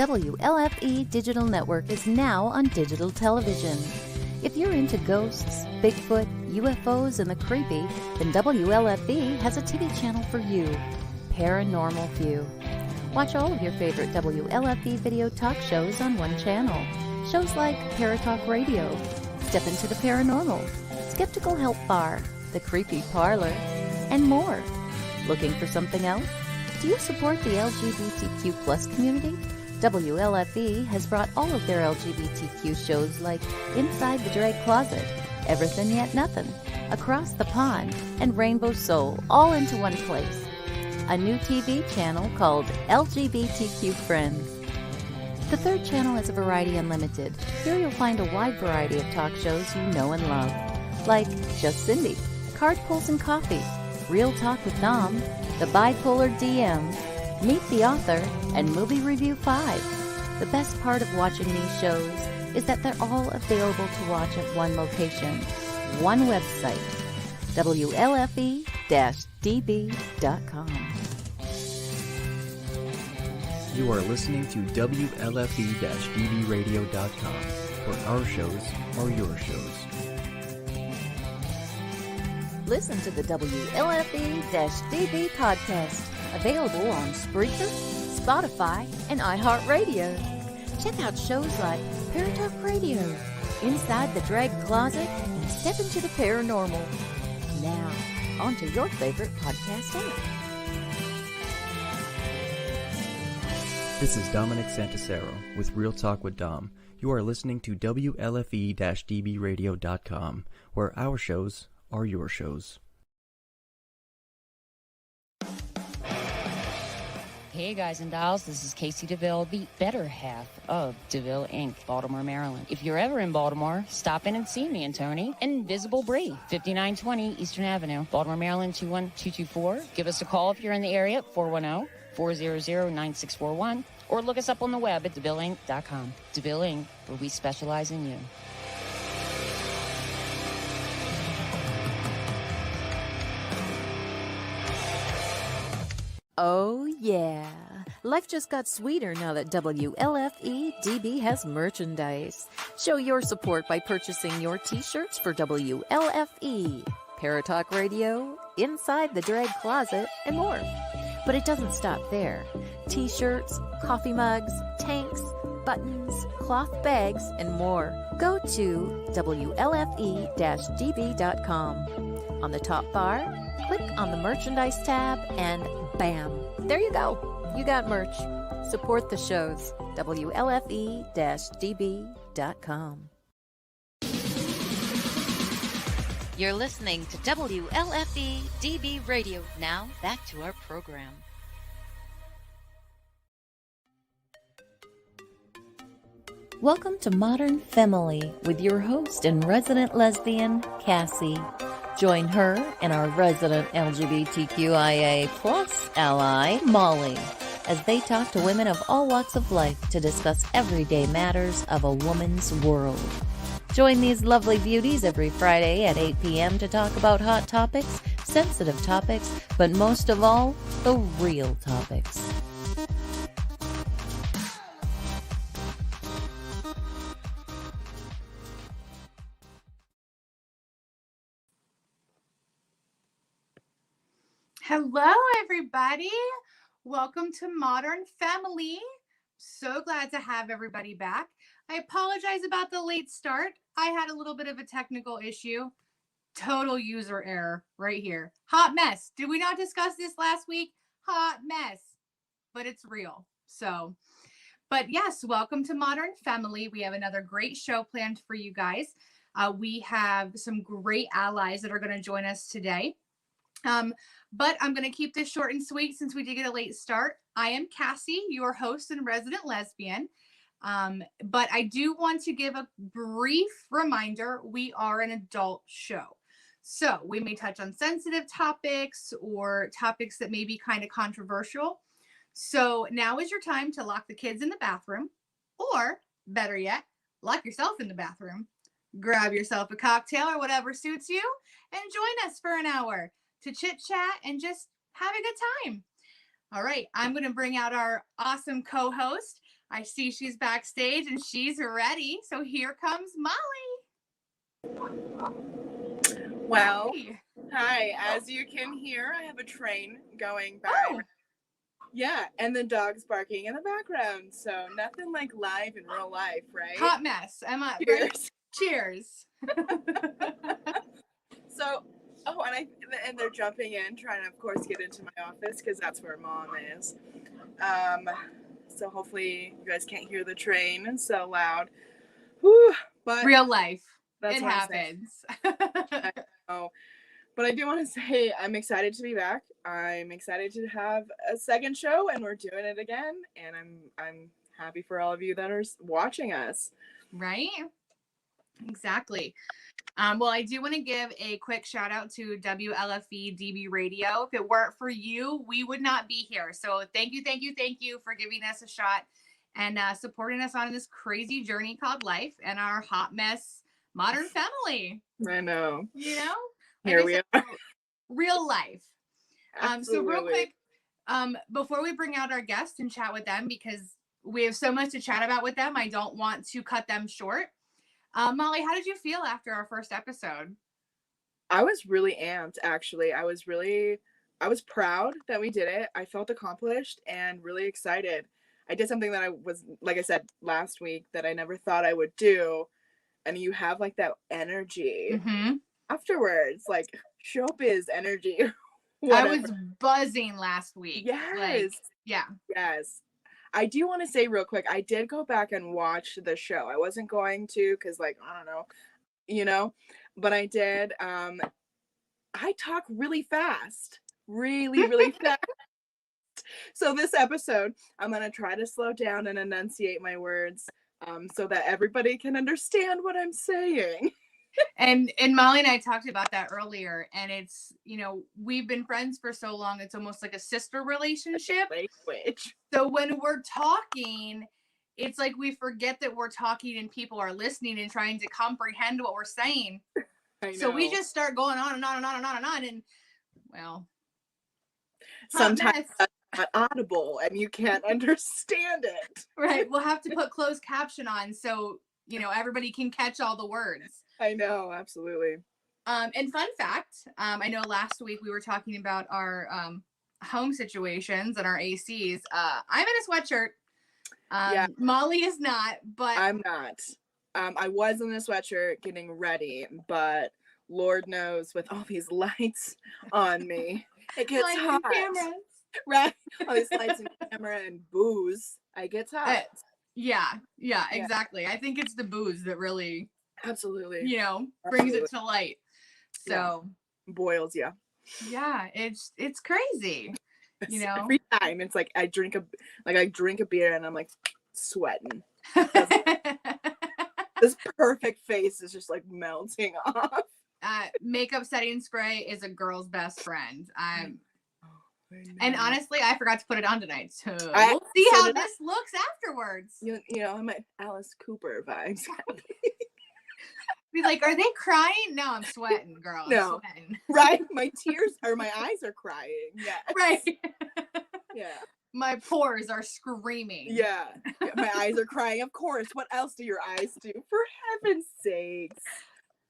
WLFE Digital Network is now on digital television. If you're into ghosts, Bigfoot, UFOs, and the creepy, then WLFE has a TV channel for you, Paranormal View. Watch all of your favorite WLFE video talk shows on one channel. Shows like Paratalk Radio, Step into the Paranormal, Skeptical Help Bar, The Creepy Parlor, and more. Looking for something else? Do you support the LGBTQ plus community? WLFE has brought all of their LGBTQ shows like Inside the Drag Closet, Everything Yet Nothing, Across the Pond, and Rainbow Soul all into one place. A new TV channel called LGBTQ Friends. The third channel is Variety Unlimited. Here you'll find a wide variety of talk shows you know and love, like Just Cindy, Card Pulls and Coffee, Real Talk with Nom, The Bipolar DMs, Meet the Author, and Movie Review 5. The best part of watching these shows is that they're all available to watch at one location, one website, WLFE-DB.com. You are listening to WLFE-DBradio.com, where our shows are your shows. Listen to the WLFE-DB podcast, available on Spreaker, Spotify, and iHeartRadio. Check out shows like Paratalk Radio, Inside the Drag Closet, and Step into the Paranormal. Now, on to your favorite podcast app. This is Dominic Santasero with Real Talk with Dom. You are listening to WLFE-DBradio.com, where our shows are your shows. Hey guys and dolls, this is Casey DeVille, the better half of DeVille Inc., Baltimore, Maryland. If you're ever in Baltimore, stop in and see me and Tony. Invisible Bree, 5920 Eastern Avenue, Baltimore, Maryland, 21224. Give us a call if you're in the area at 410-400-9641, or look us up on the web at DeVilleInc.com. DeVille Inc., where we specialize in you. Oh yeah, life just got sweeter now that WLFE-DB has merchandise. Show your support by purchasing your t-shirts for WLFE, Paratalk Radio, Inside the Drag Closet, and more. But it doesn't stop there. T-shirts, coffee mugs, tanks, buttons, cloth bags, and more. Go to WLFE-DB.com. On the top bar, click on the merchandise tab and bam, there you go. You got merch. Support the shows. WLFE-DB.com. You're listening to WLFE-DB Radio. Now, back to our program. Welcome to Modern Femme-ily with your host and resident lesbian, Cassie. Join her and our resident LGBTQIA plus ally, Molly, as they talk to women of all walks of life to discuss everyday matters of a woman's world. Join these lovely beauties every Friday at 8 p.m. to talk about hot topics, sensitive topics, but most of all, the real topics. Hello, everybody. Welcome to Modern Femme-ily. So glad to have everybody back. I apologize about the late start. I had a little bit of a technical issue. Total user error right here. Hot mess. Did we not discuss this last week? Hot mess. But it's real. But yes, welcome to Modern Femme-ily. We have another great show planned for you guys. We have some great allies that are going to join us today. But I'm going to keep this short and sweet since we did get a late start. I am Cassie, your host and resident lesbian. But I do want to give a brief reminder. We are an adult show. So we may touch on sensitive topics or topics that may be kind of controversial. So now is your time to lock the kids in the bathroom, or better yet, lock yourself in the bathroom. Grab yourself a cocktail or whatever suits you and join us for an hour to chit chat and just have a good time. All right, I'm going to bring out our awesome co-host. I see she's backstage and she's ready. So here comes Molly. Well, hi. As you can hear, I have a train going by. Oh, Yeah, and the dog's barking in the background. So nothing like live in real life, right? hot mess. Emma, Cheers. right? Cheers. So, and they're jumping in, trying to, of course, get into my office because that's where Mom is. So hopefully you guys can't hear the train so loud. Whew, but Real life. that's It what I'm happens. saying. Oh, but I do want to say I'm excited to be back. I'm excited to have a second show, and we're doing it again. And I'm happy for all of you that are watching us. Right? Exactly. Well, I do want to give a quick shout out to WLFE DB Radio. If it weren't for you, we would not be here. So thank you for giving us a shot and supporting us on this crazy journey called life and our hot mess modern family. I know. You know? Here we are. Real life. So real Absolutely. quick, before we bring out our guests and chat with them, because we have so much to chat about with them, I don't want to cut them short. Molly, how did you feel after our first episode? I was really amped, actually. I was proud that we did it. I felt accomplished and really excited. I did something that I was, like I said last week, that I never thought I would do. And you have like that energy afterwards, like showbiz energy. I was buzzing last week. Yes. Yes. I do want to say real quick, I did go back and watch the show. I wasn't going to because, like, I don't know, but I did. I talk really fast, really fast. So this episode, I'm going to try to slow down and enunciate my words so that everybody can understand what I'm saying. And Molly and I talked about that earlier, and it's, we've been friends for so long, it's almost like a sister relationship. Language. So when we're talking, it's like we forget that we're talking and people are listening and trying to comprehend what we're saying. I know. So we just start going on and on and on and on and on, and well, sometimes that's not audible and you can't understand it. Right. We'll have to put closed caption on so everybody can catch all the words. I know, absolutely. And fun fact, I know last week we were talking about our home situations and our ACs. I'm in a sweatshirt. Yeah. Molly is not, but I'm not. I was in a sweatshirt getting ready, but Lord knows with all these lights on me, it gets hot. Right? All these lights and camera and booze, I get hot. Yeah, exactly. I think it's the booze that really absolutely brings it to light. So boils you. Yeah, it's crazy. Every time it's like I drink a beer and I'm like sweating. This perfect face is just like melting off. Makeup setting spray is a girl's best friend. And honestly, I forgot to put it on tonight. So we'll see how this looks afterwards. I'm at Alice Cooper vibes. Be like, are they crying? No, I'm sweating, girl. I'm sweating. Right? My eyes are crying. Yeah. Right. Yeah. My pores are screaming. Yeah. My eyes are crying. Of course. What else do your eyes do? For heaven's sakes.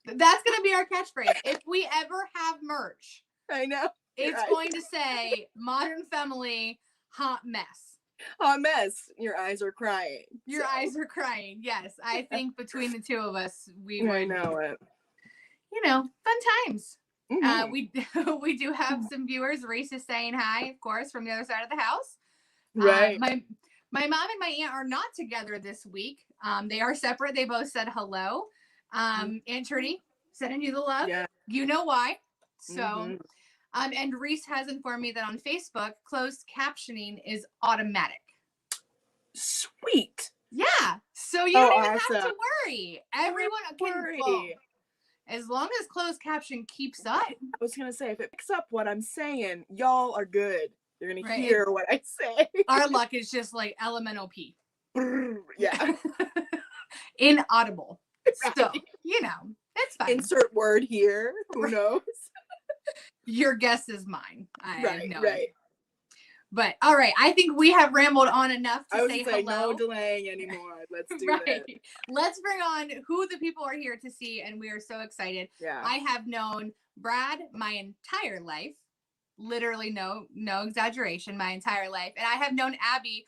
That's going to be our catchphrase. If we ever have merch. I know. It's going to say Modern Femme-ily Hot Mess. Hot mess. Your eyes are crying. Your eyes are crying. Yes. I think between the two of us, we would. I know it. Fun times. Mm-hmm. We do have some viewers. Reese is saying hi, of course, from the other side of the house. Right. My mom and my aunt are not together this week. They are separate. They both said hello. Aunt Trudy sending you the love. Yeah. You know why. So, and Reese has informed me that on Facebook, closed captioning is automatic. Sweet. Yeah. So you don't even have to worry. Everyone can worry. As long as closed caption keeps up. I was going to say, if it picks up what I'm saying, y'all are good. You're going to hear what I say. Our luck is just like elemental P. Yeah. Inaudible. Right. So, it's fine. Insert word here. Who knows? Your guess is mine. I have no idea. But all right, I think we have rambled on enough to say hello. No delaying anymore. Let's do right. this. Let's bring on who the people are here to see, and we are so excited. Yeah. I have known Brad my entire life, literally no exaggeration, my entire life, and I have known Abby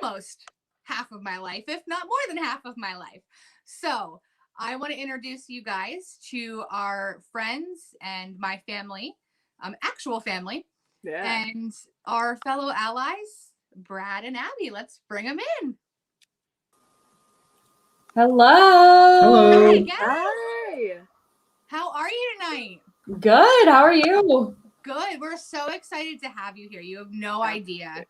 almost half of my life, if not more than half of my life. So I want to introduce you guys to our friends and my family, actual family. Yeah. And our fellow allies, Brad and Abby. Let's bring them in. Hello. Hey, guys. Hi. How are you tonight? Good. How are you? Good. We're so excited to have you here. You have no idea.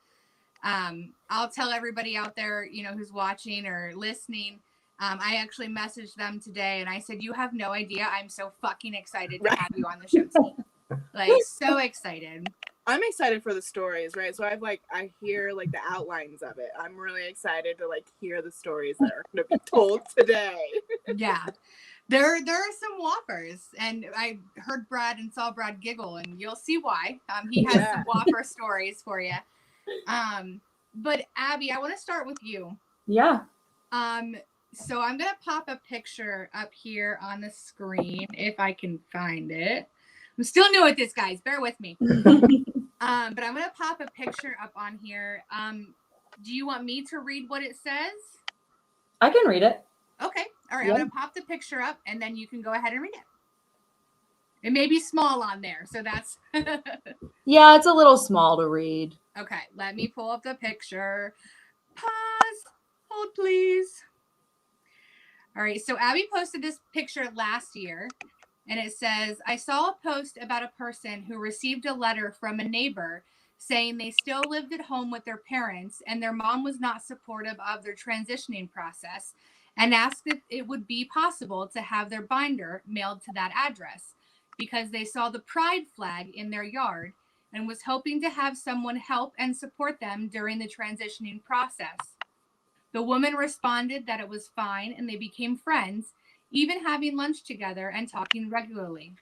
I'll tell everybody out there, who's watching or listening. I actually messaged them today and I said, you have no idea. I'm so fucking excited to have you on the show team. Like, so excited. I'm excited for the stories, right? So I hear like the outlines of it. I'm really excited to like hear the stories that are going to be told today. Yeah. There are some whoppers, and I heard Brad and saw Brad giggle, and you'll see why. He has some whopper stories for you. But Abby, I want to start with you. Yeah. So I'm gonna pop a picture up here on the screen if I can find it. I'm still new at this, guys. Bear with me. But I'm gonna pop a picture up on here. Do you want me to read what it says? I can read it. Okay. All right. Yeah. I'm gonna pop the picture up, and then you can go ahead and read it. It may be small on there, so that's. Yeah, it's a little small to read. Okay. Let me pull up the picture. Pause. Hold, please. All right. So Abby posted this picture last year. And it says, I saw a post about a person who received a letter from a neighbor saying they still lived at home with their parents and their mom was not supportive of their transitioning process and asked if it would be possible to have their binder mailed to that address because they saw the pride flag in their yard and was hoping to have someone help and support them during the transitioning process. The woman responded that it was fine and they became friends, even having lunch together and talking regularly.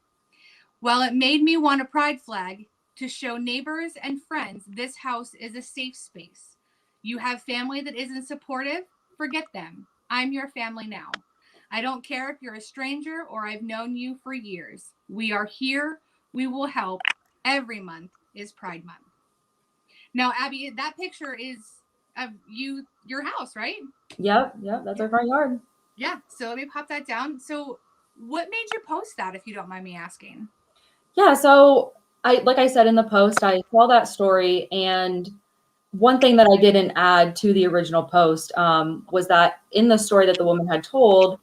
Well, it made me want a pride flag to show neighbors and friends this house is a safe space. You have family that isn't supportive? Forget them. I'm your family now. I don't care if you're a stranger or I've known you for years. We are here. We will help. Every month is Pride Month. Now, Abby, that picture is of your house, right? Yep. That's our front yard. Yeah. So let me pop that down. So what made you post that, if you don't mind me asking? Yeah. So like I said in the post, I saw that story, and one thing that I didn't add to the original post was that in the story that the woman had told,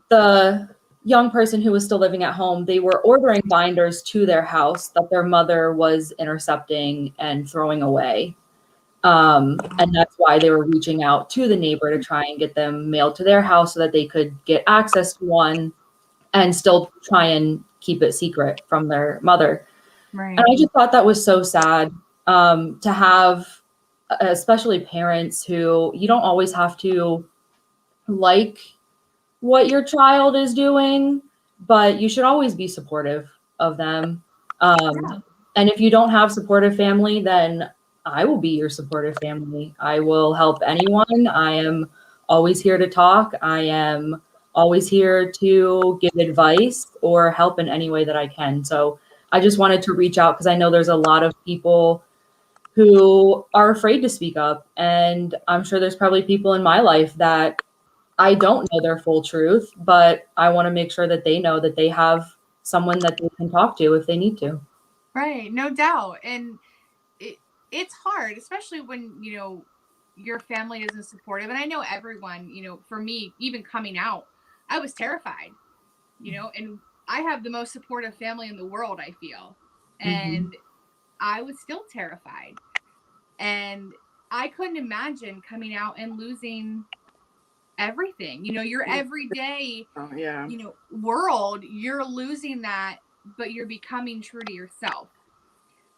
the young person who was still living at home, they were ordering binders to their house that their mother was intercepting and throwing away. And that's why they were reaching out to the neighbor to try and get them mailed to their house so that they could get access to one and still try and keep it secret from their mother. Right. And I just thought that was so sad to have, especially parents who you don't always have to like what your child is doing, but you should always be supportive of them. And if you don't have supportive family, then I will be your supportive family. I will help anyone. I am always here to talk. I am always here to give advice or help in any way that I can. So I just wanted to reach out because I know there's a lot of people who are afraid to speak up. And I'm sure there's probably people in my life that I don't know their full truth, but I want to make sure that they know that they have someone that they can talk to if they need to. Right. No doubt. And it's hard, especially when, your family isn't supportive. And I know everyone, for me, even coming out, I was terrified, and I have the most supportive family in the world, I feel. And I was still terrified. And I couldn't imagine coming out and losing everything. Your everyday, world, you're losing that, but you're becoming true to yourself.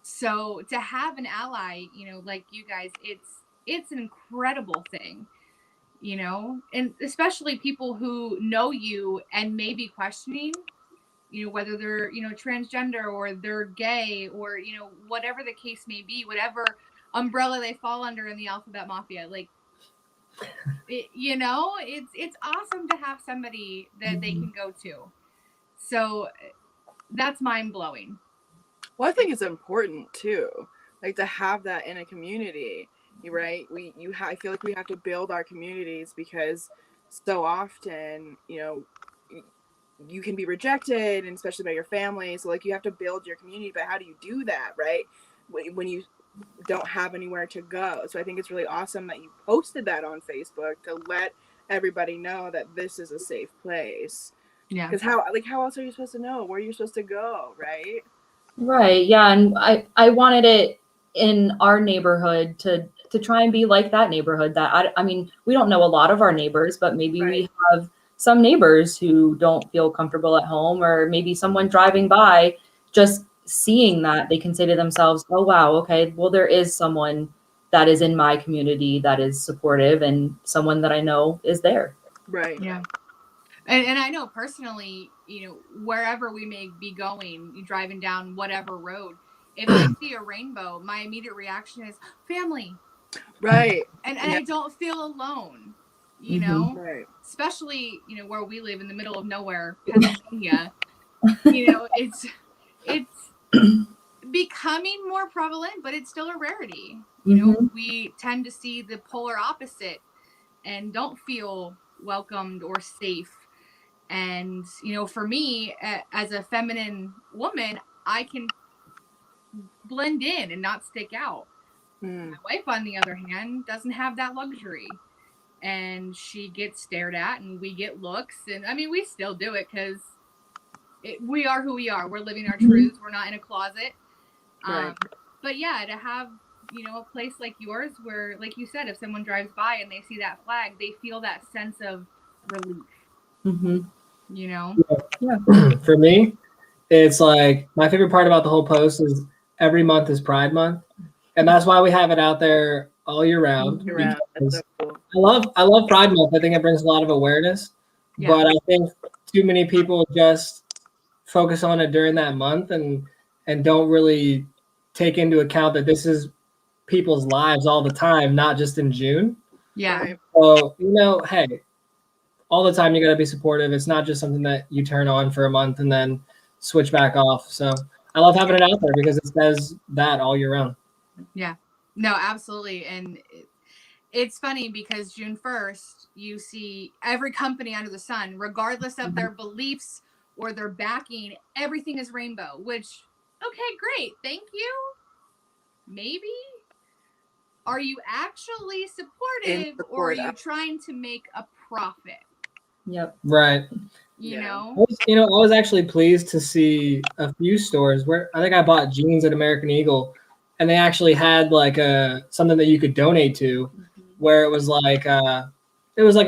So to have an ally, like you guys, it's an incredible thing, and especially people who know you and may be questioning, whether they're, transgender or they're gay or, whatever the case may be, whatever umbrella they fall under in the alphabet mafia. Like, it's awesome to have somebody that they can go to. So that's mind blowing. Well, I think it's important too, like to have that in a community, right? I feel like we have to build our communities because so often, you can be rejected, and especially by your family. So like you have to build your community, but how do you do that, right? When you don't have anywhere to go. So I think it's really awesome that you posted that on Facebook to let everybody know that this is a safe place. Yeah. Because how else are you supposed to know where you're supposed to go, right? Right. Yeah. And I wanted it in our neighborhood to try and be like that neighborhood that I mean, we don't know a lot of our neighbors, but maybe we have some neighbors who don't feel comfortable at home, or maybe someone driving by, just seeing that they can say to themselves, oh, wow, okay, well, there is someone that is in my community that is supportive, and someone that I know is there. Right. Yeah. And I know personally, wherever we may be going, driving down whatever road, if I see a rainbow, my immediate reaction is family. Right. And I don't feel alone, Right. Especially, where we live in the middle of nowhere, Pennsylvania. It's becoming more prevalent, but it's still a rarity. We tend to see the polar opposite and don't feel welcomed or safe. And, for me, as a feminine woman, I can blend in and not stick out. My wife, on the other hand, doesn't have that luxury. And she gets stared at, and we get looks. And, I mean, we still do it because we are who we are. We're living our truths. We're not in a closet. Right. But, yeah, to have, a place like yours where, like you said, if someone drives by and they see that flag, they feel that sense of relief. Yeah. For me, it's like my favorite part about the whole post is every month is Pride Month, and that's why we have it out there all year round. That's so cool. I love Pride Month. I think it brings a lot of awareness, but I think too many people just focus on it during that month and don't really take into account that this is people's lives all the time, not just in June. Yeah. Right. So hey, all the time you got to be supportive. It's not just something that you turn on for a month and then switch back off. So I love having it out there because it says that all year round. Yeah, no, absolutely. And it's funny because June 1st, you see every company under the sun, regardless of their beliefs or their backing, everything is rainbow, which, okay, great. Thank you. Maybe. Are you actually supportive or are you trying to make a profit? Yep. Right. You know? I was actually pleased to see a few stores where I think I bought jeans at American Eagle, and they actually had like something that you could donate to, where it was like a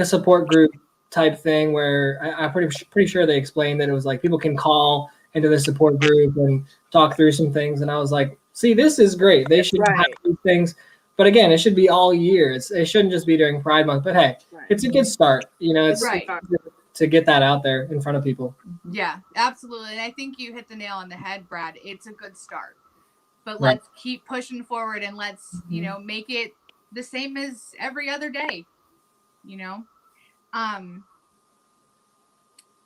support group type thing where I'm pretty sure they explained that it was like people can call into the support group and talk through some things, and I was like, see, this is great. They should have these things. But again, it should be all year. It shouldn't just be during Pride Month. But hey, it's a good start. It's to get that out there in front of people. Yeah, absolutely. And I think you hit the nail on the head, Brad. It's a good start. But let's keep pushing forward and let's, make it the same as every other day.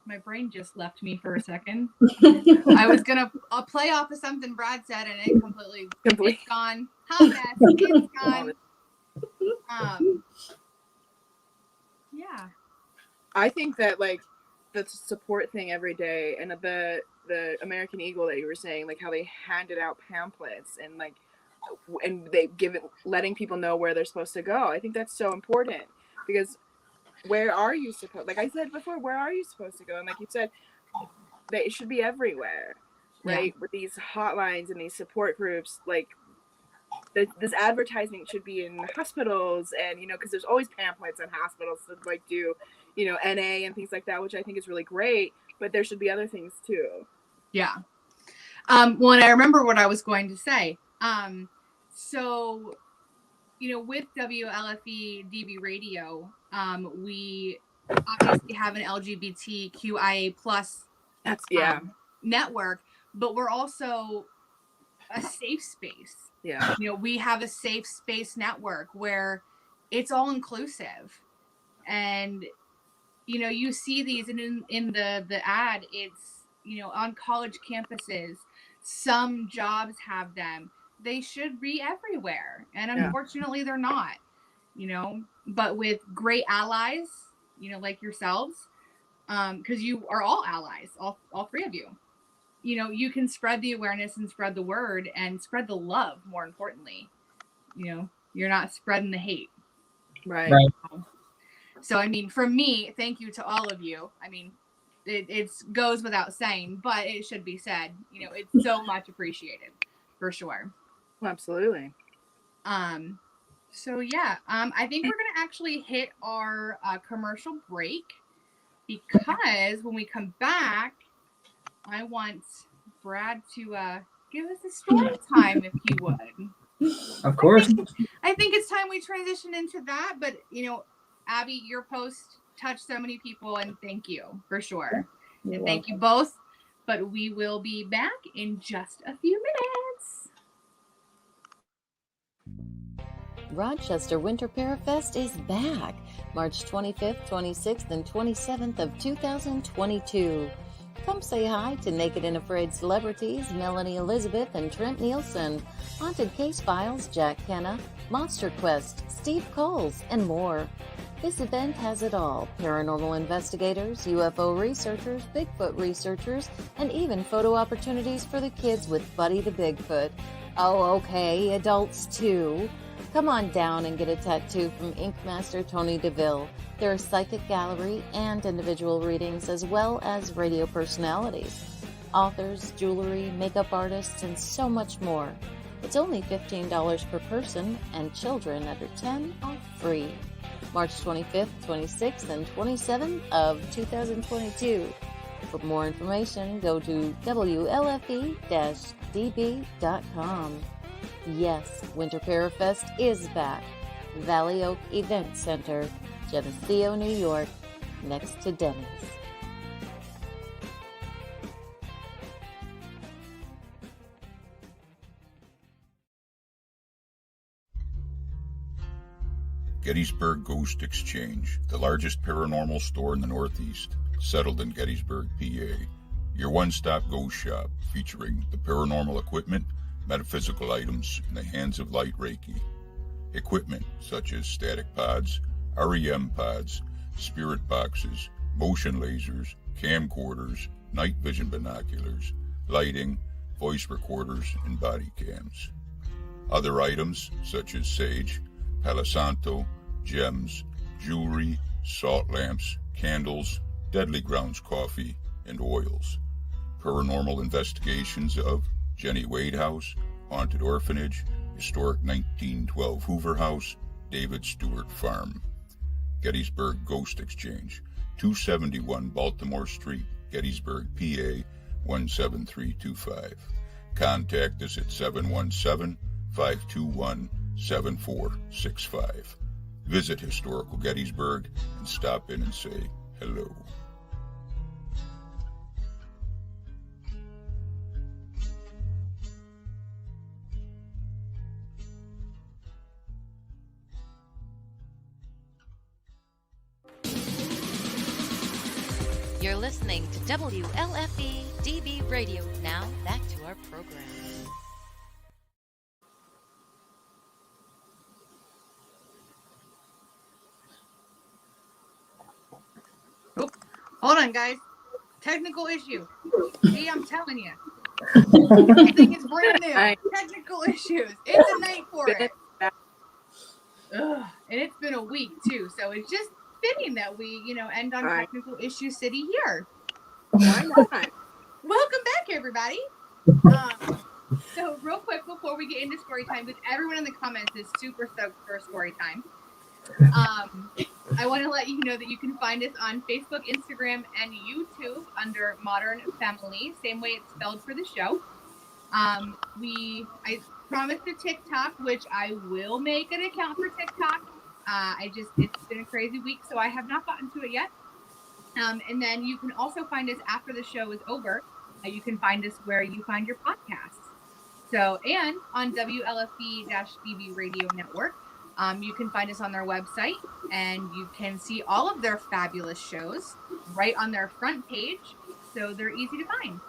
My brain just left me for a second. I was going to play off of something Brad said, and it completely it's gone. Hot mess. It's gone. Yeah. I think that like the support thing every day, and the American Eagle that you were saying, like how they handed out pamphlets and they give it, letting people know where they're supposed to go. I think that's so important because where are you supposed, like I said before, where are you supposed to go? And like you said, it should be everywhere, right? With these hotlines and these support groups, like this advertising should be in hospitals, and because there's always pamphlets in hospitals to like do NA and things like that, which I think is really great, but there should be other things too. Yeah. Well, and I remember what I was going to say. So with WLFE DB Radio, we obviously have an LGBTQIA plus network, but we're also a safe space. Yeah. You know, we have a safe space network where it's all inclusive. And, you know, you see these and in the ad, it's, you know, on college campuses, some jobs have them. They should be everywhere. And unfortunately, they're not, you know, but with great allies, you know, like yourselves, because you are all allies, all three of you. You know, you can spread the awareness and spread the word and spread the love, more importantly. You know, you're not spreading the hate. Right. So, I mean, for me, thank you to all of you. I mean, it goes without saying, but it should be said. You know, it's so much appreciated, for sure. Absolutely. So yeah, I think we're gonna actually hit our commercial break, because when we come back, I want Brad to give us a story time, if you would. Of course. I think it's time we transition into that. But, you know, Abby, your post touched so many people, and thank you for sure. And thank you both. But we will be back in just a few minutes. Rochester Winter Parafest is back, March 25th, 26th, and 27th of 2022. Come say hi to Naked and Afraid celebrities Melanie Elizabeth and Trent Nielsen, Haunted Case Files Jack Kenna, Monster Quest Steve Coles, and more. This event has it all: paranormal investigators, UFO researchers, Bigfoot researchers, and even photo opportunities for the kids with Buddy the Bigfoot. Oh, okay, adults too. Come on down and get a tattoo from Ink Master Tony DeVille. There are psychic gallery and individual readings, as well as radio personalities, authors, jewelry, makeup artists, and so much more. It's only $15 per person, and children under 10 are free. March 25th, 26th, and 27th of 2022. For more information, go to WLFE-DB.com. Yes, Winter Parafest is back. Valley Oak Event Center, Geneseo, New York, next to Denny's. Gettysburg Ghost Exchange, the largest paranormal store in the Northeast, settled in Gettysburg, PA. Your one-stop ghost shop, featuring the paranormal equipment, metaphysical items, and the Hands of Light Reiki. Equipment such as static pods, REM pods, spirit boxes, motion lasers, camcorders, night vision binoculars, lighting, voice recorders, and body cams. Other items such as sage, Palo Santo, gems, jewelry, salt lamps, candles, Deadly Grounds coffee, and oils. Paranormal investigations of Jenny Wade House, Haunted Orphanage, Historic 1912 Hoover House, David Stewart Farm. Gettysburg Ghost Exchange, 271 Baltimore Street, Gettysburg, PA 17325. Contact us at 717-521-7465. Visit Historical Gettysburg and stop in and say hello. You're listening to WLFE DB Radio. Now back to our program. Oh, hold on, guys. Technical issue. See, I'm telling you. Everything is brand new. Technical issues. It's a night for it. Ugh. And it's been a week, too. So it's just fitting that we, end on Technical Issue City here. Why not? Welcome back, everybody. So real quick before we get into story time, because everyone in the comments is super stoked for story time. I want to let you know that you can find us on Facebook, Instagram, and YouTube under Modern Femme-ily, same way it's spelled for the show. I promised a TikTok, which I will make an account for TikTok. It's been a crazy week, so I have not gotten to it yet. And then you can also find us after the show is over. You can find us where you find your podcasts. So, and on WLFB-BB Radio Network, you can find us on their website, and you can see all of their fabulous shows right on their front page. So they're easy to find.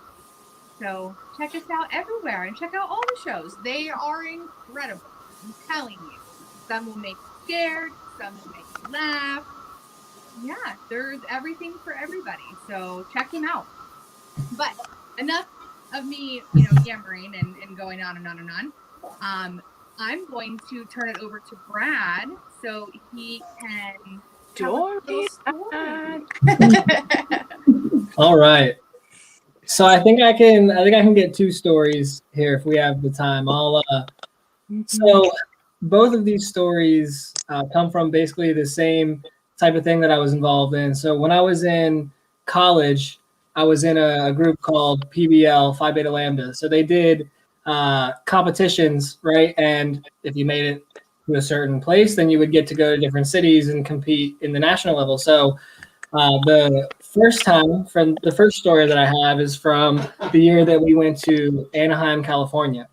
So check us out everywhere and check out all the shows. They are incredible. I'm telling you. Some will make you scared. Some will make you laugh. Yeah, there's everything for everybody. So check them out. But enough of me, yammering and going on and on and on. I'm going to turn it over to Brad so he can tell us a little story. All right. So I think I can get 2 stories here if we have the time. So both of these stories come from basically the same type of thing that I was involved in. So when I was in college, I was in a group called PBL, Phi Beta Lambda. So they did competitions, right? And if you made it to a certain place, then you would get to go to different cities and compete in the national level. So the first story that I have is from the year that we went to Anaheim, California.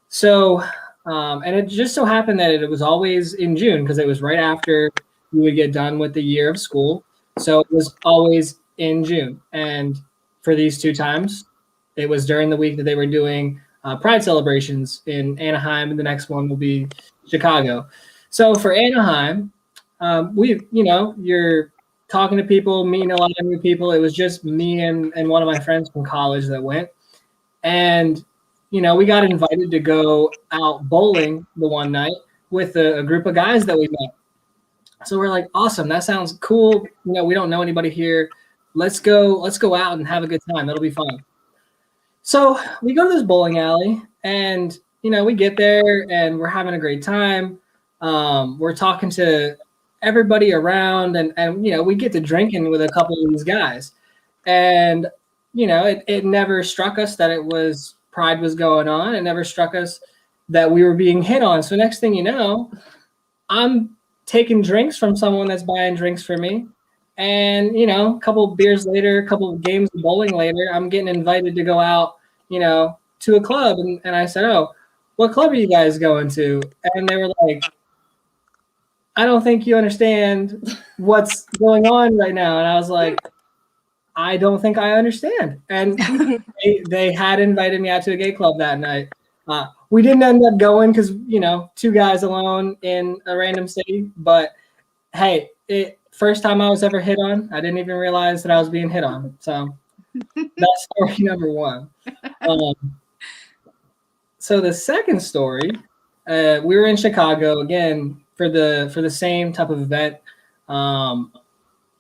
So, and it just so happened that it was always in June because it was right after we would get done with the year of school. So it was always in June. And for these 2 times, it was during the week that they were doing Pride celebrations in Anaheim, and the next one will be Chicago. So for Anaheim, you're talking to people, meeting a lot of new people. It was just me and one of my friends from college that went. And, we got invited to go out bowling the one night with a group of guys that we met. So we're like, awesome, that sounds cool. We don't know anybody here. Let's go out and have a good time. That'll be fun. So we go to this bowling alley, and, we get there and we're having a great time. We're talking to everybody around, and we get to drinking with a couple of these guys. And, it never struck us that Pride was going on. It never struck us that we were being hit on. So next thing you know, I'm taking drinks from someone that's buying drinks for me. And, a couple of beers later, a couple of games of bowling later, I'm getting invited to go out, to a club. And I said, oh, what club are you guys going to? And they were like, I don't think you understand what's going on right now. And I was like, I don't think I understand. And they had invited me out to a gay club that night. We didn't end up going because, 2 guys alone in a random city. But hey, first time I was ever hit on. I didn't even realize that I was being hit on. So that's story number 1. So the second story, we were in Chicago again for the same type of event.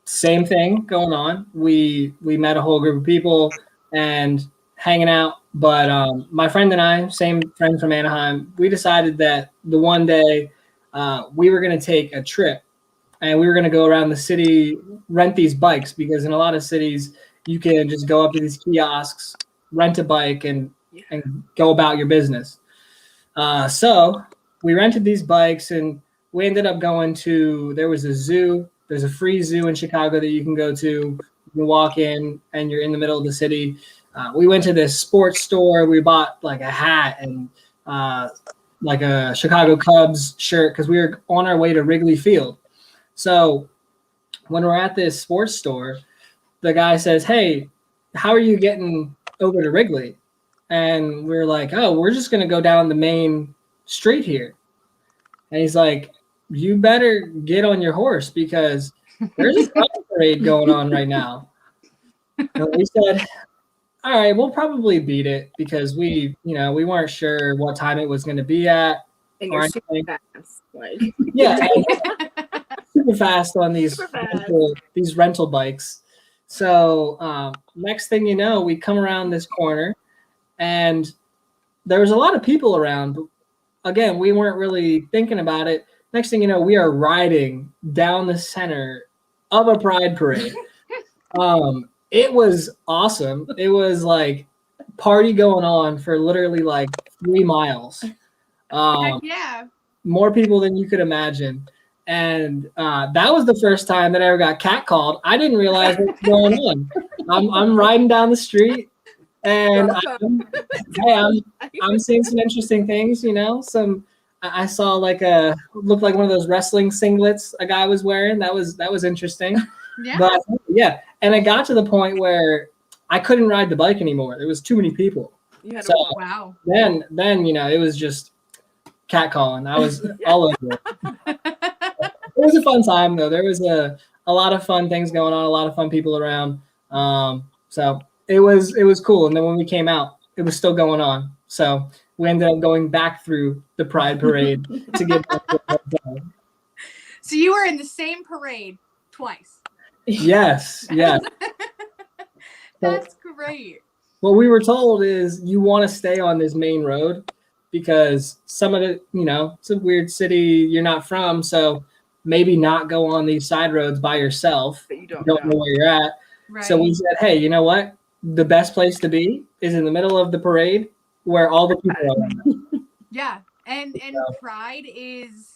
Same thing going on. We met a whole group of people and hanging out. But my friend and I, same friend from Anaheim, we decided that the one day we were going to take a trip, and we were going to go around the city, rent these bikes, because in a lot of cities you can just go up to these kiosks, rent a bike, and go about your business. So we rented these bikes, and we ended up going there was a zoo. There's a free zoo in Chicago that you can go to. You can walk in, and you're in the middle of the city. We went to this sports store. We bought like a hat and like a Chicago Cubs shirt because we were on our way to Wrigley Field. So when we're at this sports store, the guy says, hey, how are you getting over to Wrigley? And we're like, oh, we're just going to go down the main street here. And he's like, you better get on your horse because there's a pride parade going on right now. And we said, all right, we'll probably beat it because we weren't sure what time it was going to be at. And you're super fast. Yeah, super fast on these rental bikes. So next thing you know, we come around this corner, and there was a lot of people around. Again, we weren't really thinking about it. Next thing you know, we are riding down the center of a pride parade. It was awesome. It was like party going on for literally like 3 miles. Yeah. More people than you could imagine. And that was the first time that I ever got catcalled. I didn't realize what was going on. I'm riding down the street, And Welcome. I'm seeing some interesting things, I saw like looked like one of those wrestling singlets a guy was wearing. That was interesting. Yeah. But yeah, and it got to the point where I couldn't ride the bike anymore. There was too many people. You had So to walk. Wow. then it was just catcalling. I was all over it. It was a fun time though. There was a lot of fun things going on, a lot of fun people around. So it was cool. And then when we came out, it was still going on. So we ended up going back through the Pride Parade to get back to the hotel. So you were in the same parade twice. Yes. That's great. What we were told is you want to stay on this main road because some of it, it's a weird city you're not from. So maybe not go on these side roads by yourself. But you don't know where you're at. Right. So we said, hey, you know what? The best place to be is in the middle of the parade where all the people are. Yeah. And Pride is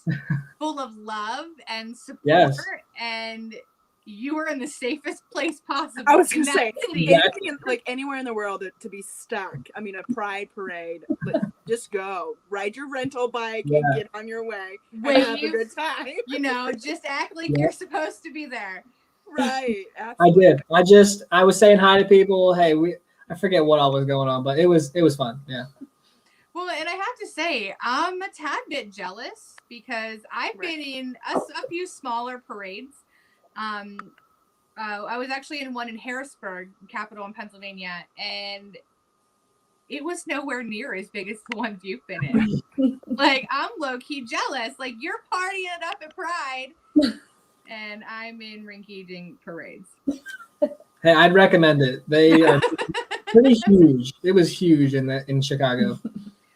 full of love and support. Yes. And you were in the safest place possible. I was going to say, Exactly. like anywhere in the world to be stuck. I mean, a Pride Parade, just go. Ride your rental bike and get on your way. Wave, and have a good time. Just act like you're supposed to be there. Right. Absolutely. I did. I was saying hi to people. Hey, I forget what all was going on, but it was fun. Yeah. Well, and I have to say, I'm a tad bit jealous because I've been in a few smaller parades. I was actually in one in Harrisburg, capital in Pennsylvania, and it was nowhere near as big as the ones you've been in. Like, I'm low-key jealous. Like, you're partying it up at Pride, and I'm in rinky-dink parades. Hey, I'd recommend it. They are pretty huge. It was huge in Chicago.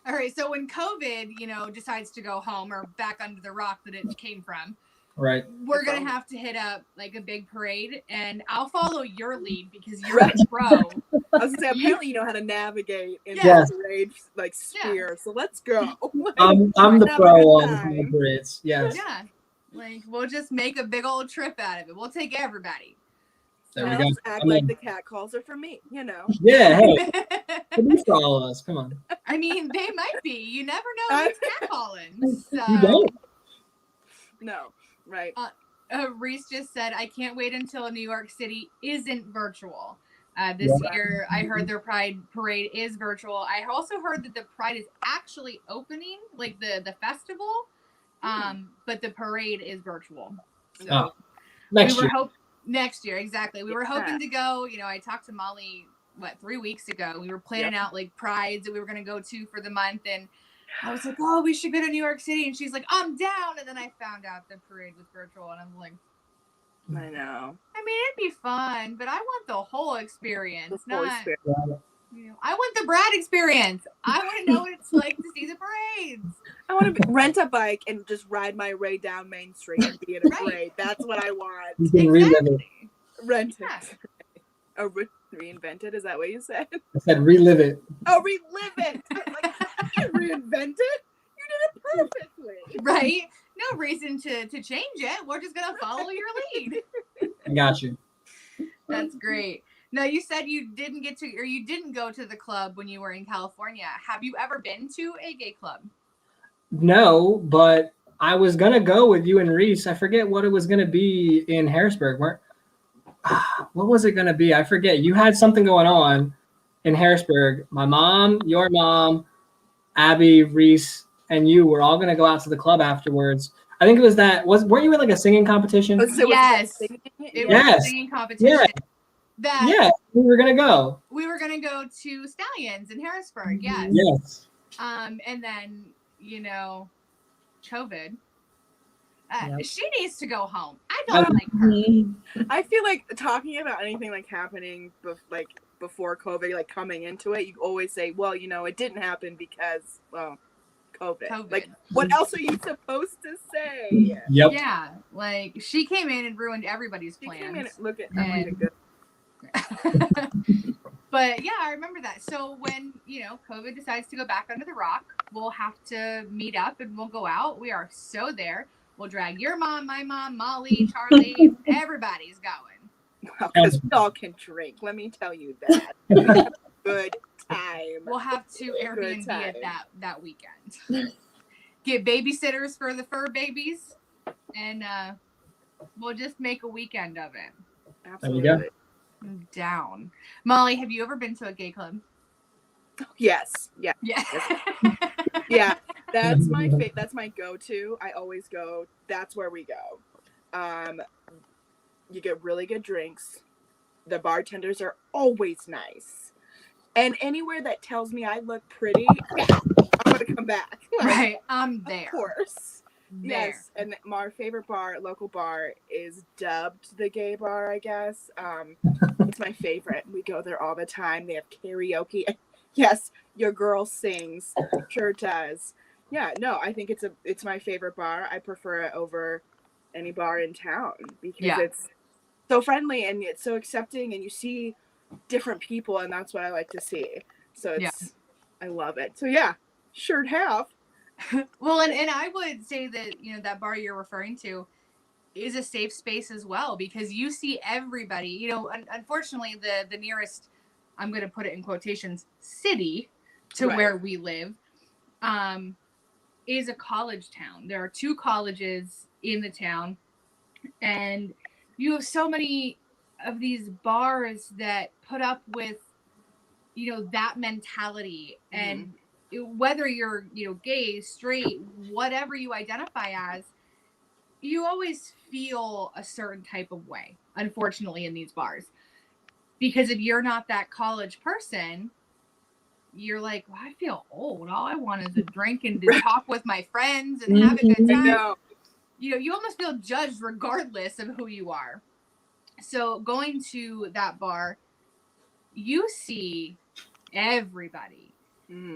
All right, so when COVID, decides to go home or back under the rock that it came from, right, we're going to have to hit up like a big parade, and I'll follow your lead because you're a pro. I was going to say, apparently you know how to navigate in the parade sphere, so let's go. I'm the pro on the parades. Yes. Yeah, like we'll just make a big old trip out of it. We'll take everybody. There we go. Act like the cat calls are for me, Yeah, hey. Please follow us. Come on. I mean, they might be. You never know who's catcalling. So. You don't. No, right. Reese just said, I can't wait until New York City isn't virtual. This year, I heard their Pride Parade is virtual. I also heard that the Pride is actually opening, like the festival, but the parade is virtual. So next year, exactly. We were hoping to go. I talked to Molly, 3 weeks ago. We were planning out like prides that we were going to go to for the month, and I was like, oh, we should go to New York City, and she's like, I'm down. And then I found out the parade was virtual, and I'm like, I know. I mean, it'd be fun, but I want the whole experience. I want the Brad experience. I want to know what it's like to see the parades. I want to rent a bike and just ride my way down Main Street and be in a parade. That's what I want. You can relive it. Rent it. Oh, reinvent it? Is that what you said? I said relive it. Oh, relive it. Like, you can reinvent it. You did it perfectly. Right? No reason to change it. We're just gonna follow your lead. I got you. That's great. Now, you said you didn't go to the club when you were in California. Have you ever been to a gay club? No, but I was gonna go with you and Reese. I forget what it was gonna be in Harrisburg. What was it gonna be? I forget. You had something going on in Harrisburg. My mom, your mom, Abby, Reese, and you were all gonna go out to the club afterwards. I think it was that. Weren't you in like a singing competition? Yes, it was a singing competition. Yeah, we were gonna go. We were gonna go to Stallions in Harrisburg. Yes. Yes. And then COVID. She needs to go home. I don't like her. I feel like talking about anything like happening before COVID, like coming into it, you always say, well, it didn't happen because, COVID. Like, what else are you supposed to say? Yep. Yeah, like she came in and ruined everybody's plans. She came in and look at everything good. But yeah, I remember that. So when, COVID decides to go back under the rock, we'll have to meet up and we'll go out. We are so there. We'll drag your mom, my mom, Molly, Charlie, everybody's going. Because we all can drink, let me tell you that. Good time. We'll have to Airbnb it that weekend. Get babysitters for the fur babies, and we'll just make a weekend of it. Absolutely. There you go. I'm down. Molly, have you ever been to a gay club? Yes. Yeah. Yeah. Yeah. That's my go-to. I always go. That's where we go. You get really good drinks. The bartenders are always nice. And anywhere that tells me I look pretty, yeah, I'm gonna come back. Like, right. I'm there. Of course. There. Yes. And our favorite local bar is dubbed the gay bar, I guess. It's my favorite. We go there all the time. They have karaoke. Yes, your girl sings. Sure does. Yeah, no, I think it's my favorite bar. I prefer it over any bar in town because it's so friendly and it's so accepting, and you see different people, and that's what I like to see. So I love it. So yeah, sure have. Well, and I would say that, that bar you're referring to is a safe space as well, because you see everybody. Unfortunately, the nearest, I'm going to put it in quotations, city to where we live is a college town. There are 2 colleges in the town, and you have so many of these bars that put up with, that mentality. And whether you're, gay, straight, whatever you identify as, you always feel a certain type of way, unfortunately, in these bars. Because if you're not that college person, you're like, well, I feel old. All I want is a drink and to talk with my friends and have a good time. You almost feel judged regardless of who you are. So going to that bar, you see everybody,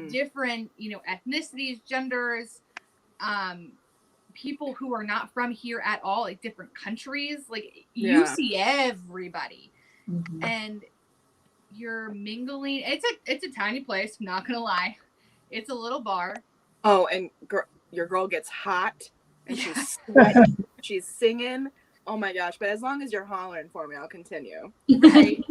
different, ethnicities, genders, people who are not from here at all, like different countries. Like you see everybody, and you're mingling. It's a tiny place. Not gonna lie, it's a little bar. Oh, and your girl gets hot, and she's sweating. She's singing. Oh my gosh! But as long as you're hollering for me, I'll continue. Right.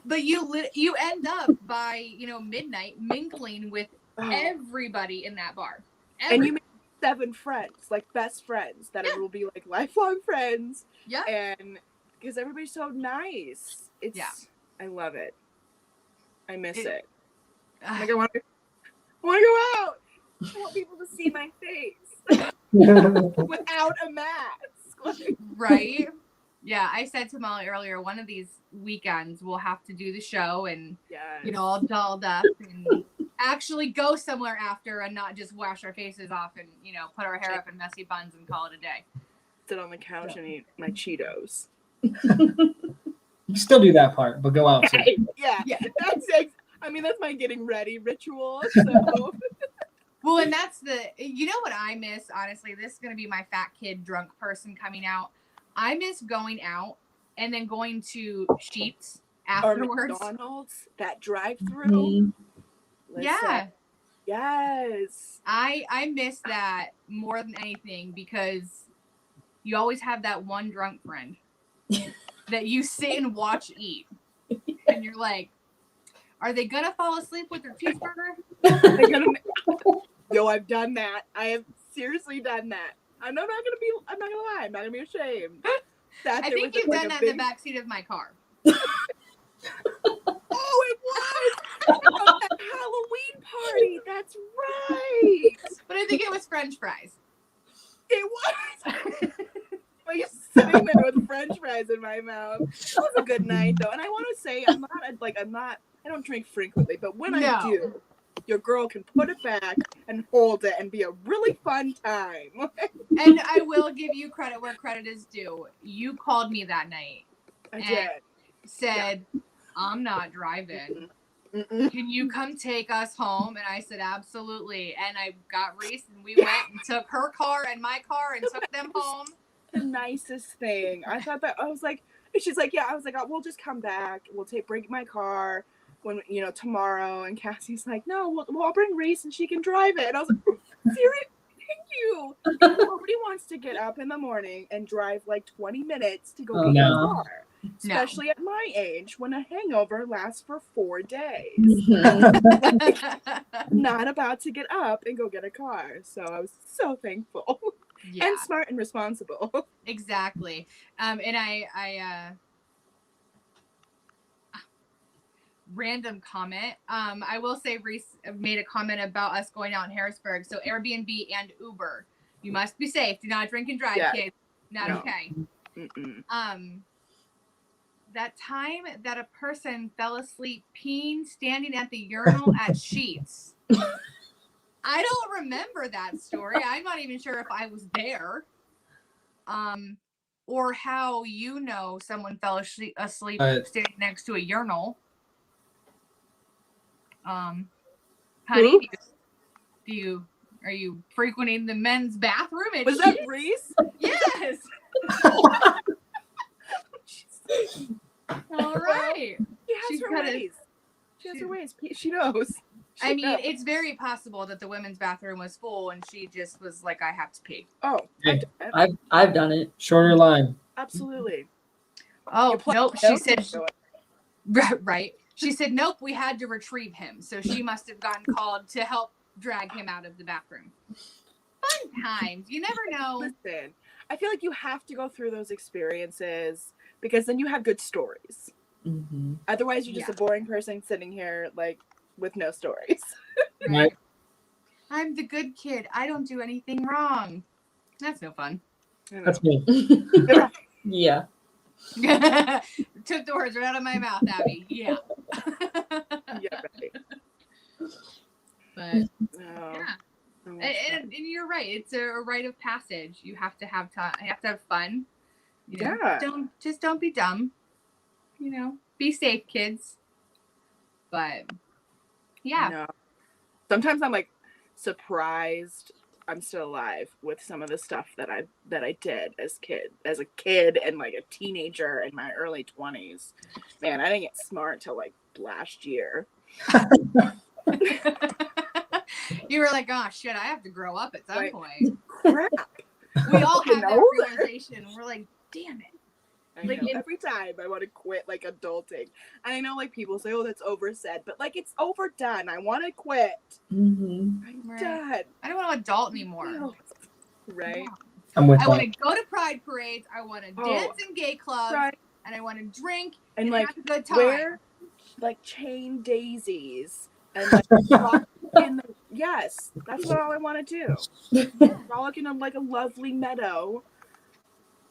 But you end up by midnight mingling with everybody in that bar. And you make 7 friends, like best friends that will be like lifelong friends. Yeah. And because everybody's so nice, I love it. I miss it. Like I want to go out. I want people to see my face without a mask. Right. Yeah, I said to Molly earlier, one of these weekends we'll have to do the show and all dolled up and actually go somewhere after and not just wash our faces off and put our hair up in messy buns and call it a day. Sit on the couch and eat my Cheetos. You still do that part, but go out too. Yeah. That's my getting ready ritual. So. Well, and that's what I miss, honestly. This is going to be my fat kid drunk person coming out. I miss going out and then going to Sheetz afterwards. Or McDonald's, that drive-through. Yeah. Yes. I miss that more than anything because you always have that one drunk friend that you sit and watch eat. And you're like, are they going to fall asleep with their cheeseburger? Yo, I've done that. I have seriously done that. I'm not gonna lie. I'm not gonna be ashamed. I think you've done that in the backseat of my car. Oh, it was at that Halloween party. That's right. But I think it was French fries. It was. Like sitting there with French fries in my mouth. It was a good night though, and I want to say I don't drink frequently, but when I do, your girl can put it back and hold it and be a really fun time. And I will give you credit where credit is due. You called me that night. I did. Said, I'm not driving. Can you come take us home? And I said, absolutely. And I got Reese and we went and took her car and my car and took them home. The nicest thing. I thought that, I was like, she's like, yeah. I was like, we'll just come back. We'll bring my car when tomorrow. And Cassie's like, no, I'll bring Reese and she can drive it. And I was like, seriously, thank you. Nobody wants to get up in the morning and drive like 20 minutes to go get a car. especially at my age when a hangover lasts for 4 days. I'm not about to get up and go get a car. So I was so thankful. Yeah. And smart and responsible. Exactly. And I random comment. I will say Reese made a comment about us going out in Harrisburg. So Airbnb and Uber. You must be safe. Do not drink and drive, kids. Not okay. That time that a person fell asleep peeing standing at the urinal at Sheets. I don't remember that story. I'm not even sure if I was there. Or how someone fell asleep standing next to a urinal. Honey, are you frequenting the men's bathroom? Was that Reese? Yes. All right. She has her ways. She has her ways. She knows. I mean, it's very possible that the women's bathroom was full and she just was like, I have to pee. Oh, I've done it. Shorter line. Absolutely. Oh, nope. She said, right. She said, nope, we had to retrieve him. So she must have gotten called to help drag him out of the bathroom. Fun times. You never know. Listen, I feel like you have to go through those experiences because then you have good stories. Mm-hmm. Otherwise, you're just a boring person sitting here like with no stories. Right. I'm the good kid. I don't do anything wrong. That's no fun. That's me. Yeah. Took the words right out of my mouth, Abby. Yeah. Yeah, right. But and you're right. It's a rite of passage. You have to have time. You have to have fun. Don't be dumb. Be safe, kids. But yeah. Sometimes I'm like surprised I'm still alive with some of the stuff that I did as a kid and like a teenager in my early 20s. Man, I didn't get smart till like last year. You were like, oh shit, I have to grow up at some point. Crap. We all have that realization. We're like, damn it. Like every time I want to quit like adulting. And I know like people say, oh, that's oversaid, but like it's overdone. I want to quit. Mm-hmm. I'm done. I don't want to adult anymore. Right. I'm with I want to go to pride parades. I want to dance in gay clubs. Right. And I want to drink and like have a good time. Wear like chain daisies and like rock in the, yes, that's what all I want to do. Frolic in like a lovely meadow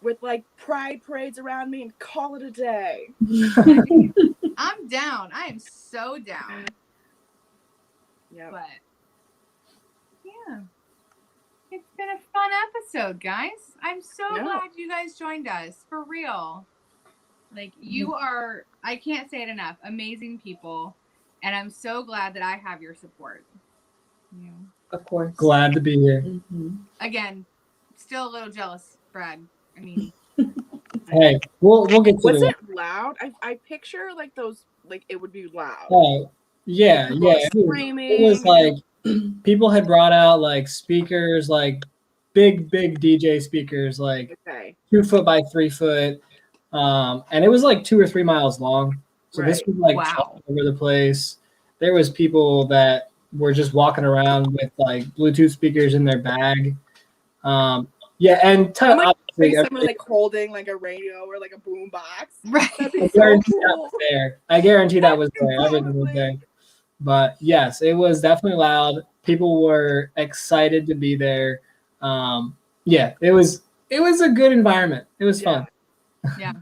with like pride parades around me and call it a day. I'm down. I am so down. Yeah. But yeah. It's been a fun episode, guys. I'm so glad you guys joined us. For real. Like, you are, I can't say it enough, amazing people. And I'm so glad that I have your support. Of course. Glad to be here. Mm-hmm. Again, still a little jealous, Brad. I mean, hey, we'll get to Was it. it loud? I picture like those, like it would be loud. Oh, yeah. Screaming. It was like people had brought out like speakers, like big DJ speakers, like 2 foot by 3 foot. And it was like 2 or 3 miles long. So this was like all over the place. There was people that were just walking around with like Bluetooth speakers in their bag. And someone like holding like a radio or like a boom box. Right. I guarantee that was there. Everything was there. But yes, it was definitely loud. People were excited to be there. It was a good environment. It was fun. Yeah.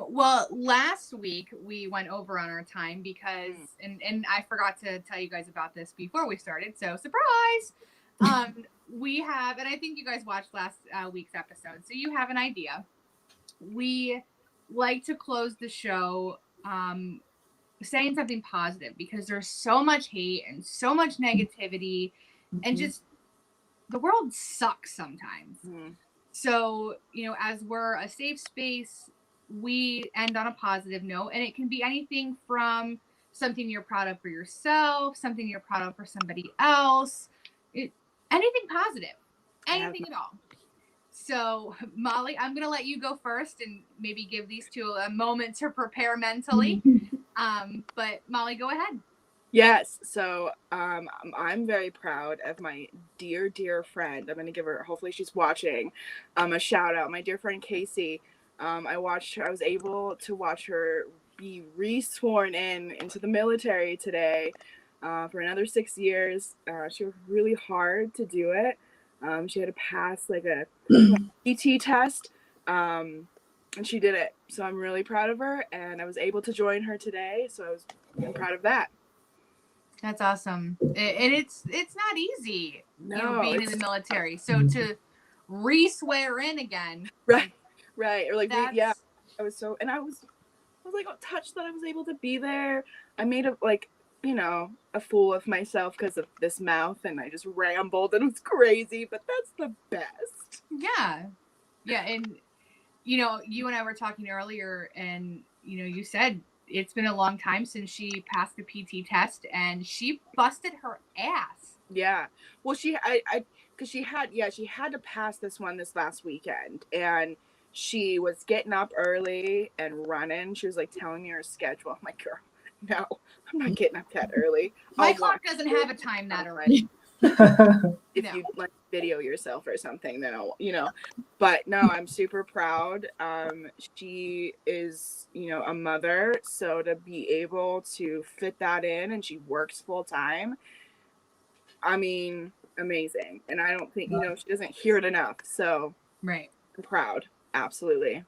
Well, last week we went over on our time because, and I forgot to tell you guys about this before we started, so surprise! We have, and I think you guys watched last week's episode, so you have an idea. We like to close the show saying something positive because there's so much hate and so much negativity, and just the world sucks sometimes. So, as we're a safe space, we end on a positive note, and it can be anything from something you're proud of for yourself, something you're proud of for somebody else, anything positive, anything at all. So, Molly, I'm going to let you go first and maybe give these two a moment to prepare mentally. But Molly, go ahead. Yes. So I'm very proud of my dear, dear friend. I'm going to give her, hopefully she's watching, a shout out. My dear friend Casey. I was able to watch her be re-sworn into the military today for another 6 years. She worked really hard to do it. She had to pass like a PT test, and she did it. So I'm really proud of her, and I was able to join her today. So I'm proud of that. That's awesome. And it's not easy, No, being in the military. So to re-swear in again. Right. Or like, yeah. I was like touched that I was able to be there. I made a fool of myself because of this mouth, and I just rambled and it was crazy, but that's the best. Yeah. And you and I were talking earlier, and you said it's been a long time since she passed the PT test, and she busted her ass. Yeah. Well, she had to pass this last weekend, and she was getting up early and running. She was like telling me her schedule. I'm like, girl, no, I'm not getting up that early. My clock doesn't have a time that early. If you like video yourself or something, then I'll, but no, I'm super proud. She is, a mother, so to be able to fit that in, and she works full time, I mean, amazing. And I don't think, she doesn't hear it enough. So right. I'm proud. Absolutely.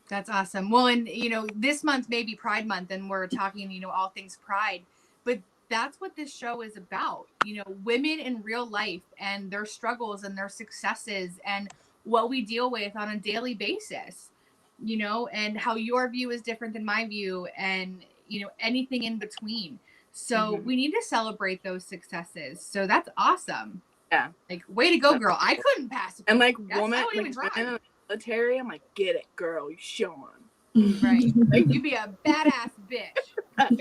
That's awesome. Well, and this month may be Pride Month, and we're talking, all things Pride, but that's what this show is about. Women in real life and their struggles and their successes and what we deal with on a daily basis, and how your view is different than my view, and, anything in between. So we need to celebrate those successes. So that's awesome. Yeah. Like, way to go, girl. I couldn't pass it. And like, woman, military, I'm like, get it, girl. You showing. Right. Like, you be a badass bitch. Right.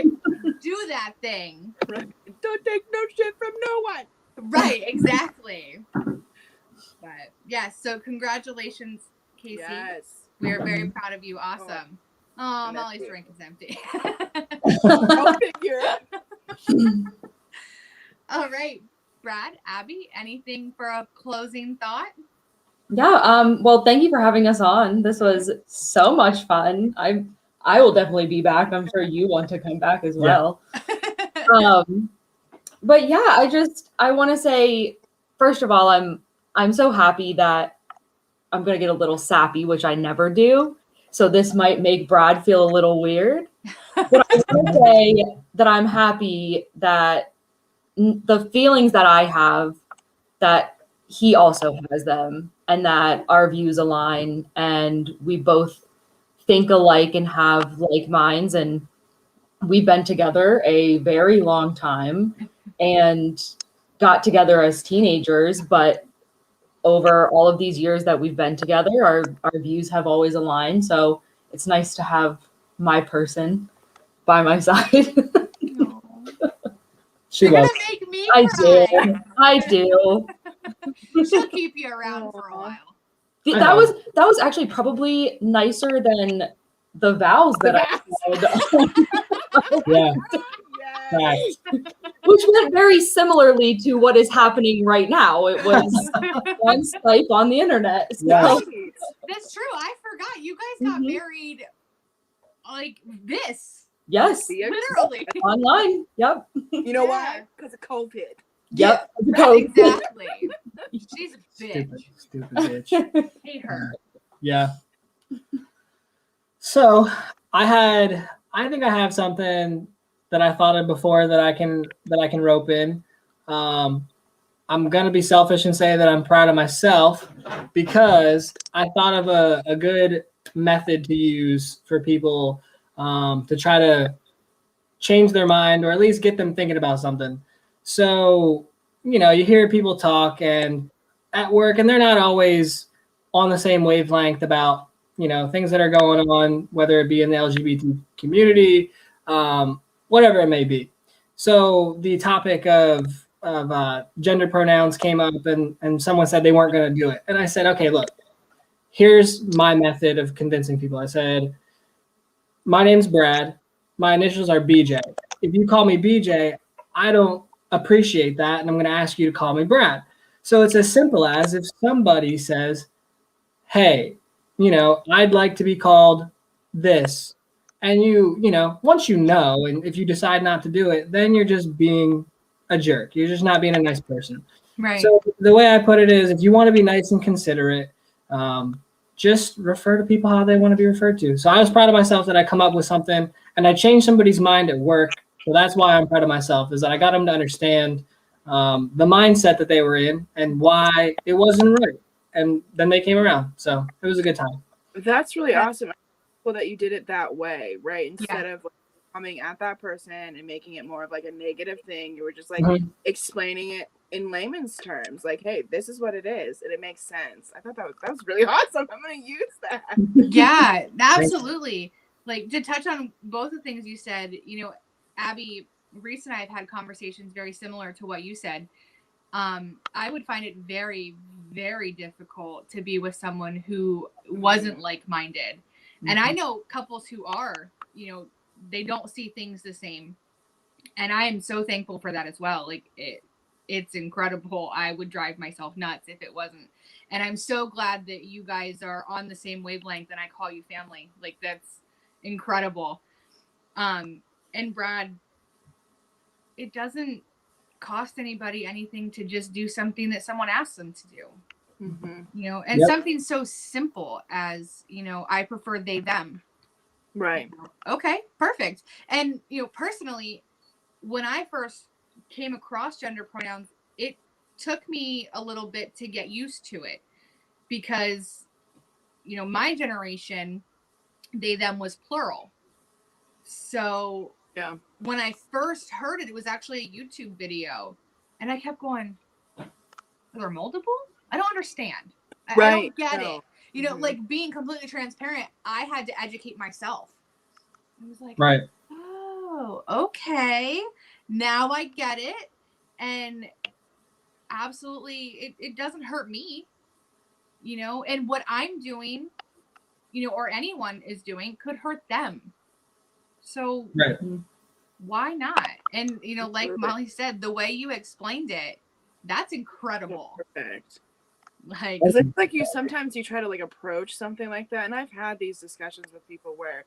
Do that thing. Right. Don't take no shit from no one. Right, exactly. But yeah, so congratulations, Casey. Yes. We are very proud of you. Awesome. Oh, Molly's drink is empty. Go figure. All right, Brad, Abby, anything for a closing thought? Yeah, well, thank you for having us on. This was so much fun. I will definitely be back. I'm sure you want to come back as well. But yeah, I want to say, first of all, I'm so happy that I'm going to get a little sappy, which I never do. So this might make Brad feel a little weird. But I want to say that I'm happy that the feelings that I have, that he also has them, and that our views align, and we both think alike and have like minds, and we've been together a very long time and got together as teenagers, but over all of these years that we've been together, our views have always aligned. So it's nice to have my person by my side. You're gonna make me cry. I do. She'll keep you around for a while. That was actually probably nicer than the vows that I said. Yeah. Yes. Which went very similarly to what is happening right now. It was on Skype on the internet. So. Yes. That's true. I forgot. You guys got married like this. Yes. Literally. Online. Yep. You know why? Because of COVID. Yep. Right, exactly. She's a bitch. Stupid bitch. Hate her. Yeah. So I think I have something that I thought of before that I can rope in. I'm gonna be selfish and say that I'm proud of myself because I thought of a good method to use for people to try to change their mind or at least get them thinking about something. So, you hear people talk and at work, and they're not always on the same wavelength about, things that are going on, whether it be in the LGBT community, whatever it may be. So the topic of gender pronouns came up, and someone said they weren't going to do it. And I said, okay, look, here's my method of convincing people. I said, my name's Brad. My initials are BJ. If you call me BJ, I don't appreciate that, and I'm going to ask you to call me Brad. So it's as simple as if somebody says, hey, I'd like to be called this. And once and if you decide not to do it, then you're just being a jerk. You're just not being a nice person. Right. So the way I put it is, if you want to be nice and considerate, just refer to people how they want to be referred to. So I was proud of myself that I come up with something, and I changed somebody's mind at work. So that's why I'm proud of myself, is that I got them to understand the mindset that they were in and why it wasn't right. And then they came around. So it was a good time. That's really awesome. Well, that you did it that way, right? Instead of like, coming at that person and making it more of like a negative thing, you were just like explaining it in layman's terms, like, hey, this is what it is, and it makes sense. I thought that was really awesome. I'm going to use that. Yeah, absolutely. Like, to touch on both the things you said, Abby, Reese and I have had conversations very similar to what you said. I would find it very, very difficult to be with someone who wasn't like-minded. And I know couples who are, they don't see things the same. And I am so thankful for that as well. Like, it's incredible. I would drive myself nuts if it wasn't. And I'm so glad that you guys are on the same wavelength and I call you family. Like, that's incredible. And Brad, it doesn't cost anybody anything to just do something that someone asks them to do. And something so simple as, I prefer they, them. Right. Okay, perfect. And, personally, when I first came across gender pronouns, it took me a little bit to get used to it because, my generation, they, them was plural. So when I first heard it, it was actually a YouTube video. And I kept going, are there multiple? I don't understand. I don't get it. Like, being completely transparent, I had to educate myself. I was like, oh, okay. Now I get it. And absolutely, it doesn't hurt me, and what I'm doing, or anyone is doing could hurt them. So why not? And, like Molly said, the way you explained it, that's incredible. Perfect. Like, like sometimes you try to like approach something like that. And I've had these discussions with people where,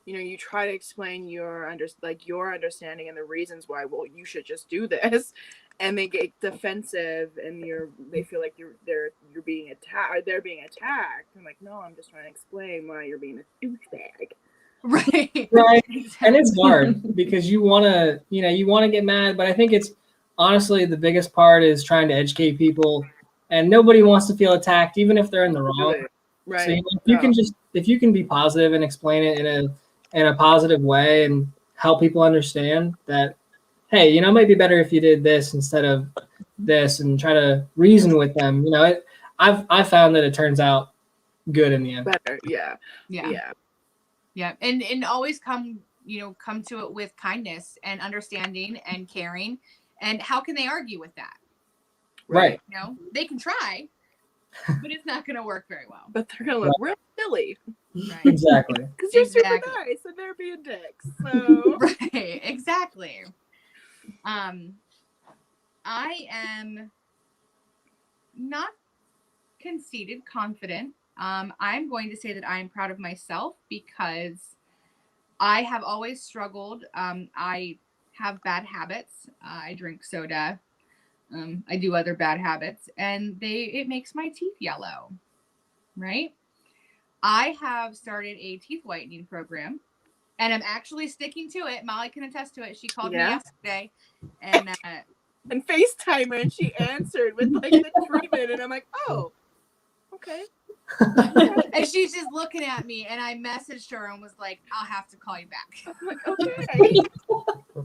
you try to explain your understanding and the reasons why, well, you should just do this, and they get defensive and they feel like you're being attacked, or they're being attacked. I'm like, no, I'm just trying to explain why you're being a douchebag. Right. And it's hard because you want to get mad, but I think it's honestly the biggest part is trying to educate people, and nobody wants to feel attacked, even if they're in the wrong. Right. So if you can be positive and explain it in a positive way and help people understand that, hey, it might be better if you did this instead of this, and try to reason with them. I've found that it turns out good in the end. Better, yeah. And always come to it with kindness and understanding and caring. And how can they argue with that? Right. They can try, but it's not going to work very well. But they're going to look real silly. Right. Exactly. Because you're super nice and they're being dicks. So. Right. Exactly. I am not conceited, confident. I'm going to say that I am proud of myself because I have always struggled. I have bad habits. I drink soda. I do other bad habits, and it makes my teeth yellow, right? I have started a teeth whitening program, and I'm actually sticking to it. Molly can attest to it. She called me yesterday, and FaceTime her, and she answered with like the treatment, and I'm like, oh, okay. And she's just looking at me, and I messaged her and was like, I'll have to call you back. I'm like, okay.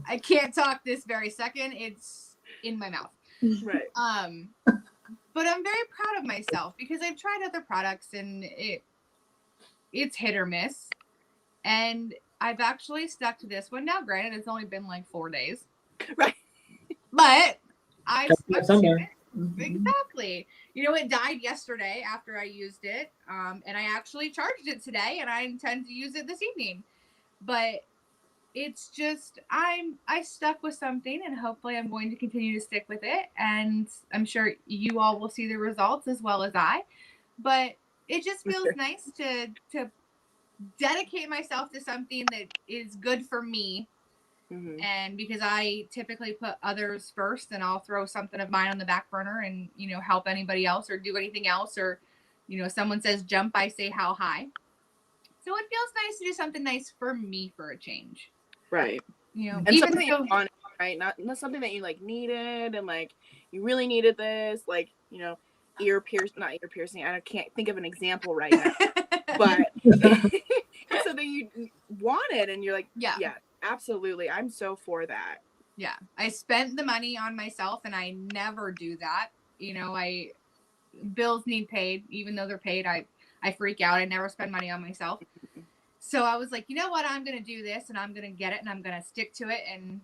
I can't talk this very second. It's in my mouth. Right. But I'm very proud of myself because I've tried other products and it's hit or miss. And I've actually stuck to this one. Now, granted, it's only been like 4 days. Right. But I've stuck to it. Exactly. You know, it died yesterday after I used it. And I actually charged it today, and I intend to use it this evening. But it's just I stuck with something, and hopefully I'm going to continue to stick with it. And I'm sure you all will see the results as well as I. But it just feels nice to dedicate myself to something that is good for me. And because I typically put others first, and I'll throw something of mine on the back burner and, you know, help anybody else or do anything else. Or, you know, someone says jump, I say how high. So it feels nice to do something nice for me for a change. Right. You know, and even something though, you wanted, right? Not something that you like needed, and like you really needed this, like, you know, not ear piercing. I can't think of an example right now, but it's something you wanted, and you're like, yeah, absolutely, I'm so for that. Yeah, I spent the money on myself, and I never do that. You know, bills need paid, even though they're paid. I freak out. I never spend money on myself. So I was like, you know what? I'm going to do this, and I'm going to get it, and I'm going to stick to it. And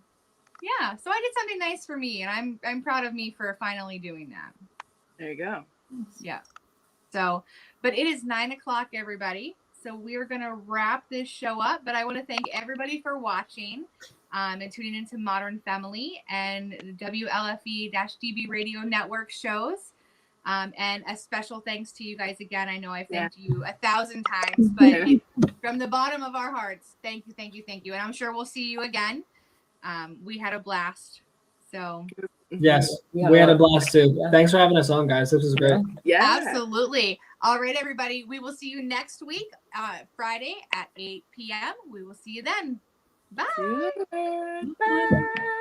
yeah, so I did something nice for me, and I'm proud of me for finally doing that. There you go. Yeah. So, but it is 9:00, everybody. So we're going to wrap this show up, but I want to thank everybody for watching and tuning into Modern Femme-ily and the WLFE-DB Radio Network shows. And a special thanks to you guys again. I know I've thanked you 1,000 times, but from the bottom of our hearts, thank you, thank you, thank you. And I'm sure we'll see you again. We had a blast. So yes, we had a blast too. Yeah. Thanks for having us on, guys. This was great. Yeah, absolutely. All right, everybody. We will see you next week, Friday at 8 p.m. We will see you then. Bye. Bye.